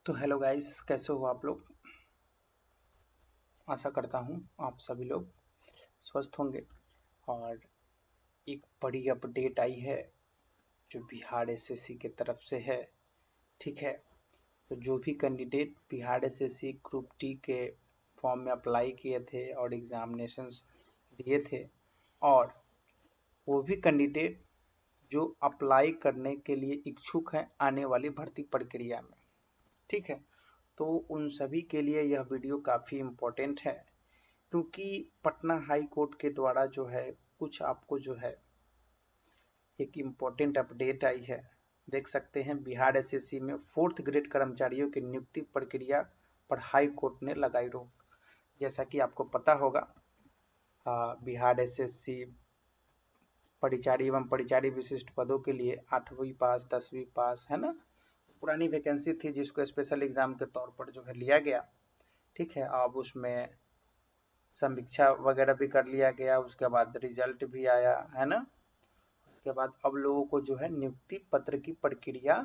तो hello guys, कैसे हो आप लोग। आशा करता हूँ आप सभी लोग स्वस्थ होंगे। और एक बड़ी अपडेट आई है जो बिहार एसएससी के तरफ से है। ठीक है, तो जो भी candidate Bihar SSC group D के फॉर्म में अप्लाई किए थे और एग्जामिनेशंस दिए थे, और वो भी कैंडिडेट जो अप्लाई करने के लिए इच्छुक हैं आने वाली भर्ती प्रक्रिया में। ठीक है, तो उन सभी के लिए यह वीडियो काफ़ी इम्पोर्टेंट है, क्योंकि पटना हाई कोर्ट के द्वारा जो है कुछ आपको जो है एक इम्पोर्टेंट अपडेट आई है। देख सकते हैं बिहार एसएससी में 4th ग्रेड कर्मचारियों की नियुक्ति प्रक्रिया पर हाई कोर्ट ने लगाई रोक। जैसा कि आपको पता होगा, बिहार एसएससी परिचारी एवं परिचारी विशिष्ट पदों के लिए 8वीं पास 10वीं पास है ना, पुरानी वैकेंसी थी जिसको स्पेशल एग्जाम के तौर पर जो है लिया गया। ठीक है, अब उसमें समीक्षा वगैरह भी कर लिया गया, उसके बाद रिजल्ट भी आया है ना। उसके बाद अब लोगों को जो है नियुक्ति पत्र की प्रक्रिया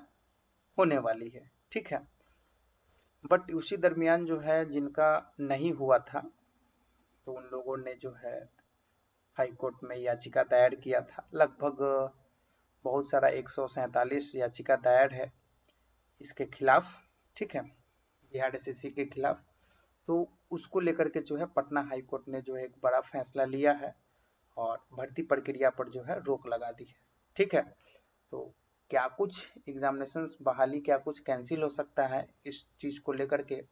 होने वाली है। ठीक है, बट उसी दरमियान जो है जिनका नहीं हुआ था, तो उन लोगों ने जो है हाई कोर्ट में याचिका दायर किया था। लगभग बहुत सारा 147 याचिका दायर है इसके खिलाफ। ठीक है, बिहार एसएससी के खिलाफ। तो उसको लेकर के जो है पटना हाई कोर्ट ने जो है एक बड़ा फैसला लिया है और भर्ती प्रक्रिया पर जो है रोक लगा दी है। ठीक है, तो क्या कुछ एग्जामिनेशंस बहाली क्या कुछ कैंसिल हो सकता है, इस चीज को लेकर के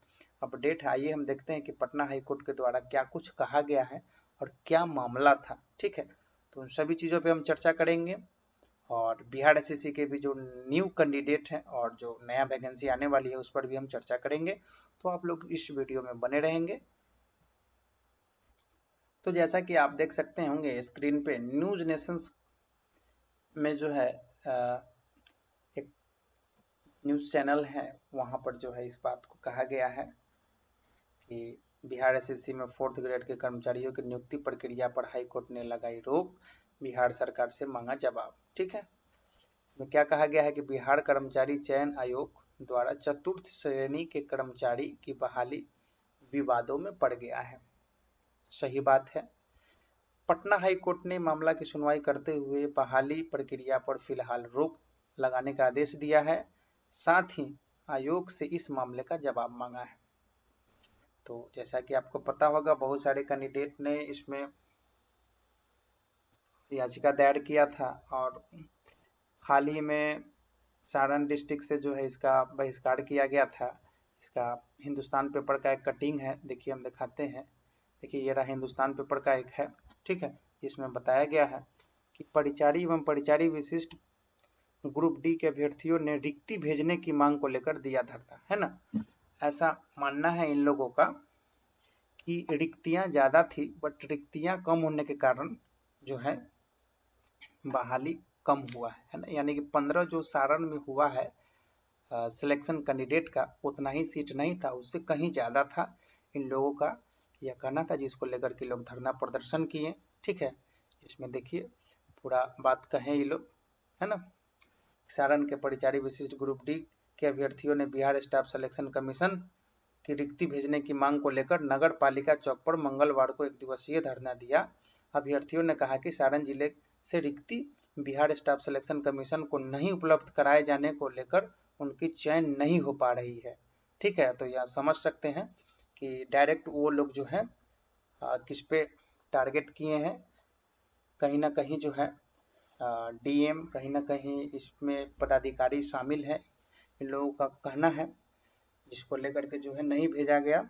अपडेट है। आइए हम देखते हैं कि पटना हाई कोर्ट के द्वारा क्या कुछ कहा गया है और क्या मामला था। ठीक है, तो उन सभी चीजों पे हम चर्चा करेंगे, और बिहार एसएससी के भी जो न्यू कैंडिडेट हैं और जो नया वैकेंसी आने वाली है उस पर भी हम चर्चा करेंगे। तो आप लोग इस वीडियो में बने रहेंगे। तो जैसा कि आप देख सकते होंगे स्क्रीन पे, न्यूज नेशंस में जो है एक न्यूज चैनल है, वहां पर जो है इस बात को कहा गया है कि बिहार एसएससी में 4th ग्रेड के कर्मचारियों की नियुक्ति प्रक्रिया पर हाईकोर्ट ने लगाई रोक, बिहार सरकार से मांगा जवाब। ठीक है, में क्या कहा गया है कि बिहार कर्मचारी चयन आयोग द्वारा चतुर्थ श्रेणी के कर्मचारी की बहाली विवादों में पड़ गया है। सही बात है। पटना हाई कोर्ट ने मामला की सुनवाई करते हुए बहाली प्रक्रिया पर फिलहाल रोक लगाने का आदेश दिया है। साथ ही आयोग से इस मामले का जवाब मांगा है। तो जैसा कि आपको पता होगा, बहुत सारे कैंडिडेट ने इसमें याचिका दायर किया था, और हाल ही में सारण डिस्ट्रिक्ट से जो है इसका बहिष्कार किया गया था। इसका हिंदुस्तान पेपर का एक कटिंग है, देखिए हम दिखाते हैं। देखिए ये रहा हिंदुस्तान पेपर का एक है। ठीक है, इसमें बताया गया है कि परिचारी एवं परिचारी विशिष्ट ग्रुप डी के अभ्यर्थियों ने रिक्ति भेजने की मांग को लेकर दिया धरना, है ना। ऐसा मानना है इन लोगों का कि रिक्तियां ज्यादा थी, बट रिक्तियां कम होने के कारण जो है बहाली कम हुआ है ना। यानी कि 15 जो सारण में हुआ है सिलेक्शन कैंडिडेट का, उतना ही सीट नहीं था, उससे कहीं ज़्यादा था। इन लोगों का यह कहना था, जिसको लेकर के लोग धरना प्रदर्शन किए। ठीक है, इसमें देखिए पूरा बात कहें ये लोग, है ना। सारण के परिचारी विशिष्ट ग्रुप डी के अभ्यर्थियों ने बिहार स्टाफ सिलेक्शन कमीशन की रिक्ति भेजने की मांग को लेकर नगर पालिका चौक पर मंगलवार को एक दिवसीय धरना दिया। अभ्यर्थियों ने कहा कि सारण जिले से रिक्ति बिहार स्टाफ सिलेक्शन कमीशन को नहीं उपलब्ध कराए जाने को लेकर उनकी चयन नहीं हो पा रही है। ठीक है, तो यह समझ सकते हैं कि डायरेक्ट वो लोग जो है किस पे टारगेट किए हैं। कहीं ना कहीं जो है डीएम, कहीं ना कहीं इसमें पदाधिकारी शामिल है, इन लोगों का कहना है, जिसको लेकर के जो है नहीं भेजा गया।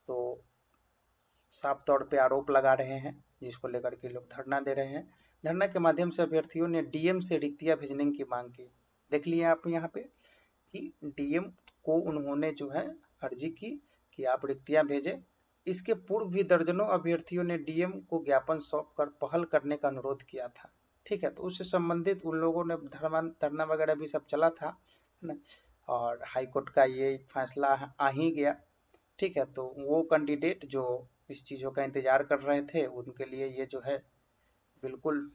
तो साफ तौर पे आरोप लगा रहे हैं, जिसको लेकर के लोग धरना दे रहे हैं। धरना के माध्यम से अभ्यर्थियों ने डीएम से रिक्तियां भेजने की मांग की। देख लिए आप यहाँ पे कि डीएम को उन्होंने जो है अर्जी की कि आप रिक्तियां भेजें। इसके पूर्व भी दर्जनों अभ्यर्थियों ने डीएम को ज्ञापन सौंप कर पहल करने का अनुरोध किया था। ठीक है, तो उससे संबंधित उन लोगों ने धरना वगैरह भी सब चला था ना, और हाईकोर्ट का ये फैसला आ ही गया। ठीक है, तो वो कैंडिडेट जो इस चीज़ों का इंतजार कर रहे थे, उनके लिए ये जो है बिल्कुल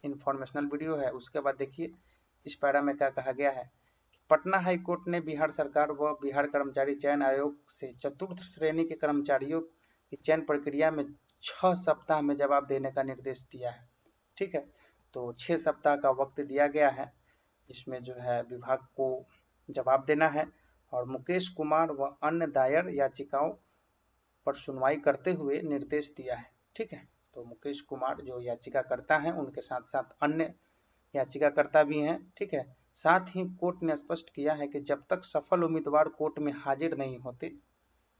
इंफॉर्मेशनल वीडियो है। उसके बाद देखिए इस पैरा में क्या कहा गया है। पटना हाई कोर्ट ने बिहार सरकार व बिहार कर्मचारी चयन आयोग से चतुर्थ श्रेणी के कर्मचारियों की चयन प्रक्रिया में 6 सप्ताह में जवाब देने का निर्देश दिया है। ठीक है, तो 6 सप्ताह का वक्त दिया गया है जिसमें जो है विभाग को जवाब देना है और मुकेश कुमार व अन्य दायर याचिकाओं पर सुनवाई करते हुए निर्देश दिया है। ठीक है, तो मुकेश कुमार जो याचिकाकर्ता हैं उनके साथ साथ अन्य याचिकाकर्ता भी हैं। ठीक है, साथ ही कोर्ट ने स्पष्ट किया है कि जब तक सफल उम्मीदवार कोर्ट में हाजिर नहीं होते,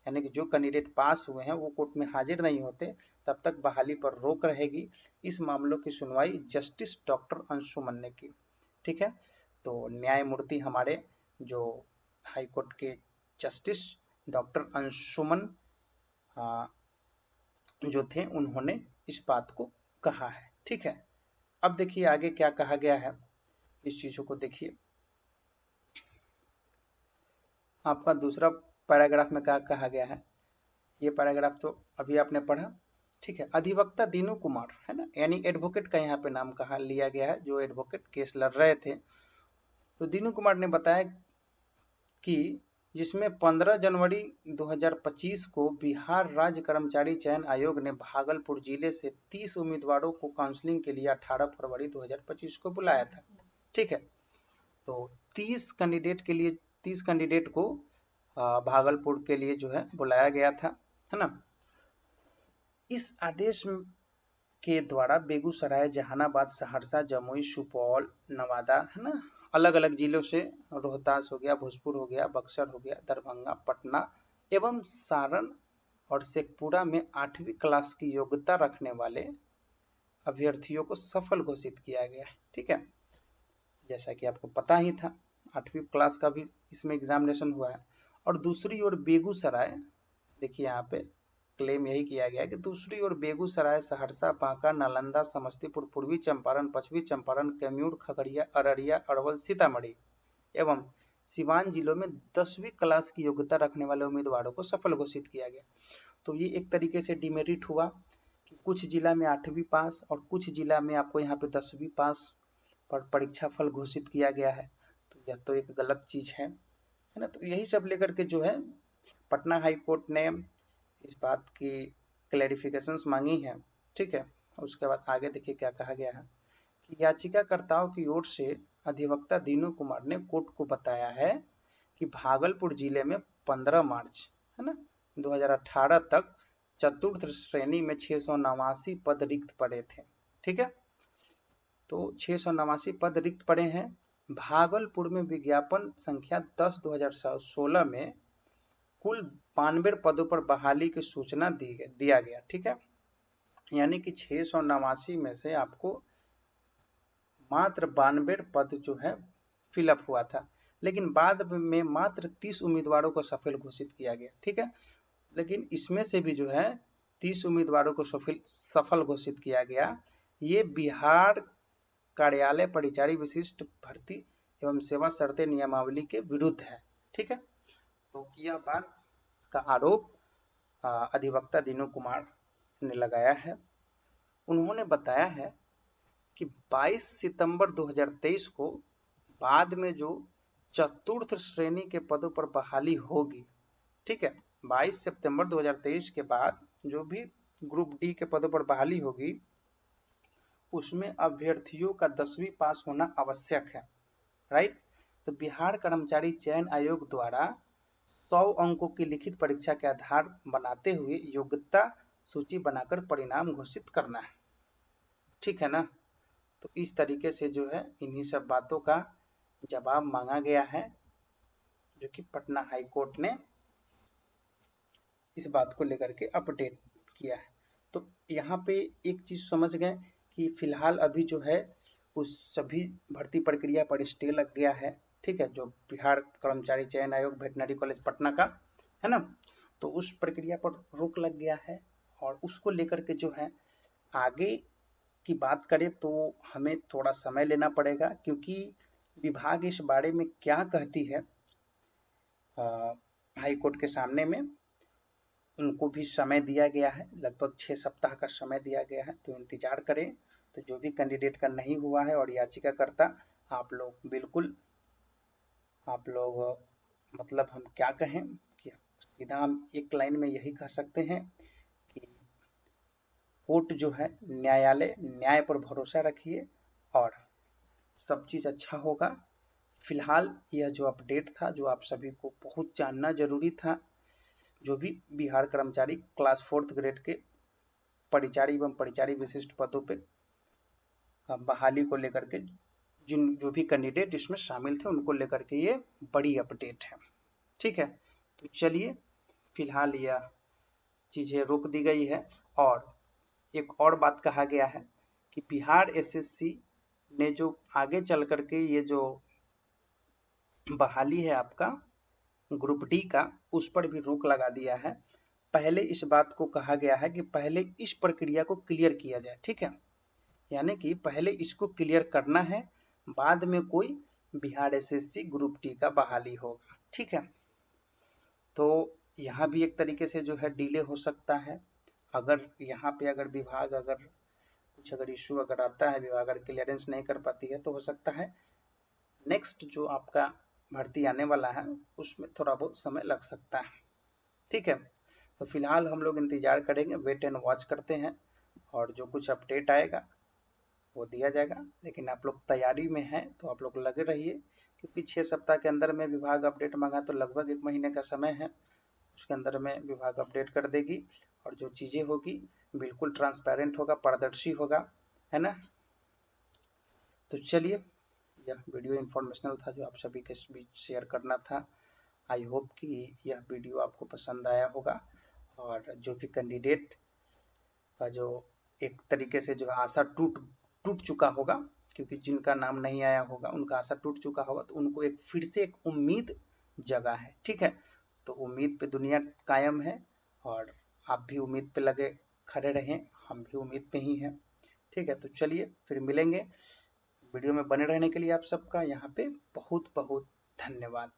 यानी कि जो कैंडिडेट पास हुए हैं वो कोर्ट में हाजिर नहीं होते, तब तक बहाली पर रोक रहेगी। इस मामलों की सुनवाई जस्टिस डॉक्टर अंशुमन ने की। ठीक है, तो न्यायमूर्ति हमारे जो हाई कोर्ट के जस्टिस डॉक्टर अंशुमन जो थे उन्होंने इस बात को कहा है। ठीक है, अब देखिए आगे क्या कहा गया है, इस चीजों को देखिए। आपका दूसरा पैराग्राफ में क्या कहा गया है, ये पैराग्राफ तो अभी आपने पढ़ा। ठीक है, अधिवक्ता दीनू कुमार है ना, यानी एडवोकेट का यहाँ पे नाम कहा लिया गया है, जो एडवोकेट केस लड़ रहे थे। तो दीनू कुमार ने बताया कि जिसमें 15 जनवरी 2025 को बिहार राज्य कर्मचारी चयन आयोग ने भागलपुर जिले से 30 उम्मीदवारों को काउंसलिंग के लिए 18 फरवरी 2025 को बुलाया था। ठीक है, तो 30 कैंडिडेट को भागलपुर के लिए जो है बुलाया गया था, है ना। इस आदेश के द्वारा बेगूसराय, जहानाबाद, सहरसा, जमुई, सुपौल, नवादा, है ना, अलग अलग जिलों से रोहतास हो गया, भोजपुर हो गया, बक्सर हो गया, दरभंगा, पटना एवं सारण और शेखपुरा में 8वीं क्लास की योग्यता रखने वाले अभ्यर्थियों को सफल घोषित किया गया है। ठीक है, जैसा कि आपको पता ही था 8वीं क्लास का भी इसमें एग्जामिनेशन हुआ है। और दूसरी ओर बेगूसराय, देखिए यहाँ पे क्लेम यही किया गया है कि दूसरी ओर बेगूसराय, सहरसा, बांका, नालंदा, समस्तीपुर, पूर्वी चंपारण, पश्चिमी चंपारण, कैमूर, खगड़िया, अररिया, अरवल, सीतामढ़ी एवं सिवान जिलों में 10वीं क्लास की योग्यता रखने वाले उम्मीदवारों को सफल घोषित किया गया। तो ये एक तरीके से डिमेरिट हुआ कि कुछ जिला में 8वीं पास और कुछ जिला में आपको यहाँ पे 10वीं पास पर परीक्षा फल घोषित किया गया है। तो यह तो एक गलत चीज है ना। तो यही सब लेकर के जो है पटना हाई कोर्ट ने इस बात की क्लैरिफिकेशंस मांगी है। ठीक है, उसके बाद आगे देखिए क्या कहा गया है कि याचिकाकर्ताओं की ओर से अधिवक्ता दीनू कुमार ने कोर्ट को बताया है कि भागलपुर जिले में 15 मार्च है ना 2018 तक चतुर्थ श्रेणी में 689 पद रिक्त पड़े थे। ठीक है, तो 689 पद रिक्त पड़े हैं। भागलपुर में विज्ञापन संख्या 10/2016 में कुल 92 पदों पर बहाली की सूचना दिया गया। ठीक है, यानी कि 689 में से आपको मात्र 92 पद जो है फिलअप हुआ था, लेकिन बाद में मात्र 30 उम्मीदवारों को सफल घोषित किया गया। ठीक है, लेकिन इसमें से भी जो है 30 उम्मीदवारों को सफल घोषित किया गया। ये बिहार कार्यालय परिचारी विशिष्ट भर्ती एवं सेवा शर्तें नियमावली के विरुद्ध है। ठीक है, तो यह बात का आरोप अधिवक्ता दीनू कुमार ने लगाया है। उन्होंने बताया है कि 22 सितंबर 2023 को बाद में जो चतुर्थ श्रेणी के पदों पर बहाली होगी, ठीक है, 22 सितंबर 2023 के बाद जो भी ग्रुप डी के पदों पर बहाली होगी उसमें अभ्यर्थियों का 10वीं पास होना आवश्यक है। राइट, तो बिहार कर्मचारी चयन आयोग द्वारा 100 अंकों की लिखित परीक्षा के आधार बनाते हुए योग्यता सूची बनाकर परिणाम घोषित करना है। ठीक है ना, तो इस तरीके से जो है इन्हीं सब बातों का जवाब मांगा गया है, जो कि पटना हाई कोर्ट ने इस बात को लेकर के अपडेट किया है। तो यहाँ पे एक चीज समझ गए कि फिलहाल अभी जो है उस सभी भर्ती प्रक्रिया पर स्टे लग गया है। ठीक है, जो बिहार कर्मचारी चयन आयोग वेटनरी कॉलेज पटना का है ना, तो उस प्रक्रिया पर रोक लग गया है। और उसको लेकर के जो है आगे की बात करें तो हमें थोड़ा समय लेना पड़ेगा, क्योंकि विभाग इस बारे में क्या कहती है हाई कोर्ट के सामने में उनको भी समय दिया गया है, लगभग 6 सप्ताह का समय दिया गया है। तो इंतजार करें। तो जो भी कैंडिडेट का नहीं हुआ है और याचिकाकर्ता, आप लोग बिल्कुल आप लोग मतलब हम क्या कहें कि सीधा हम एक लाइन में यही कह सकते हैं कि कोर्ट जो है, न्यायालय, न्याय पर भरोसा रखिए और सब चीज़ अच्छा होगा। फिलहाल यह जो अपडेट था, जो आप सभी को बहुत जानना जरूरी था, जो भी बिहार कर्मचारी क्लास 4th ग्रेड के परिचारी एवं परिचारी विशिष्ट पदों पे बहाली को लेकर के जिन जो भी कैंडिडेट इसमें शामिल थे उनको लेकर के ये बड़ी अपडेट है। ठीक है, तो चलिए फिलहाल यह चीजें रोक दी गई है। और एक और बात कहा गया है कि बिहार एसएससी ने जो आगे चल करके ये जो बहाली है आपका ग्रुप डी का, उस पर भी रोक लगा दिया है। पहले इस बात को कहा गया है कि पहले इस प्रक्रिया को क्लियर किया जाए। ठीक है, यानी कि पहले इसको क्लियर करना है, बाद में कोई बिहार एसएससी ग्रुप डी का बहाली होगा। ठीक है, तो यहाँ भी एक तरीके से जो है डिले हो सकता है। अगर यहाँ पे अगर विभाग अगर कुछ अगर इशू अगर आता है, विभाग अगर क्लियरेंस नहीं कर पाती है, तो हो सकता है नेक्स्ट जो आपका भर्ती आने वाला है उसमें थोड़ा बहुत समय लग सकता है। ठीक है, तो फिलहाल हम लोग इंतजार करेंगे, वेट एंड वॉच करते हैं और जो कुछ अपडेट आएगा वो दिया जाएगा। लेकिन आप लोग तैयारी में हैं तो आप लोग लगे रहिए, क्योंकि 6 सप्ताह के अंदर में विभाग अपडेट मांगा तो लगभग 1 महीने का समय है, उसके अंदर में विभाग अपडेट कर देगी और जो चीज़ें होगी बिल्कुल ट्रांसपेरेंट होगा, पारदर्शी होगा, है ना। तो चलिए, यह वीडियो इंफॉर्मेशनल था जो आप सभी के बीच शेयर करना था। आई होप कि यह वीडियो आपको पसंद आया होगा और जो भी कैंडिडेट का जो एक तरीके से जो आशा टूट टूट चुका होगा, क्योंकि जिनका नाम नहीं आया होगा उनका आशा टूट चुका होगा, तो उनको एक फिर से एक उम्मीद जगा है। ठीक है, तो उम्मीद पे दुनिया कायम है और आप भी उम्मीद पे लगे खड़े रहें, हम भी उम्मीद पे ही हैं। ठीक है, तो चलिए फिर मिलेंगे। वीडियो में बने रहने के लिए आप सबका यहाँ पे बहुत बहुत धन्यवाद।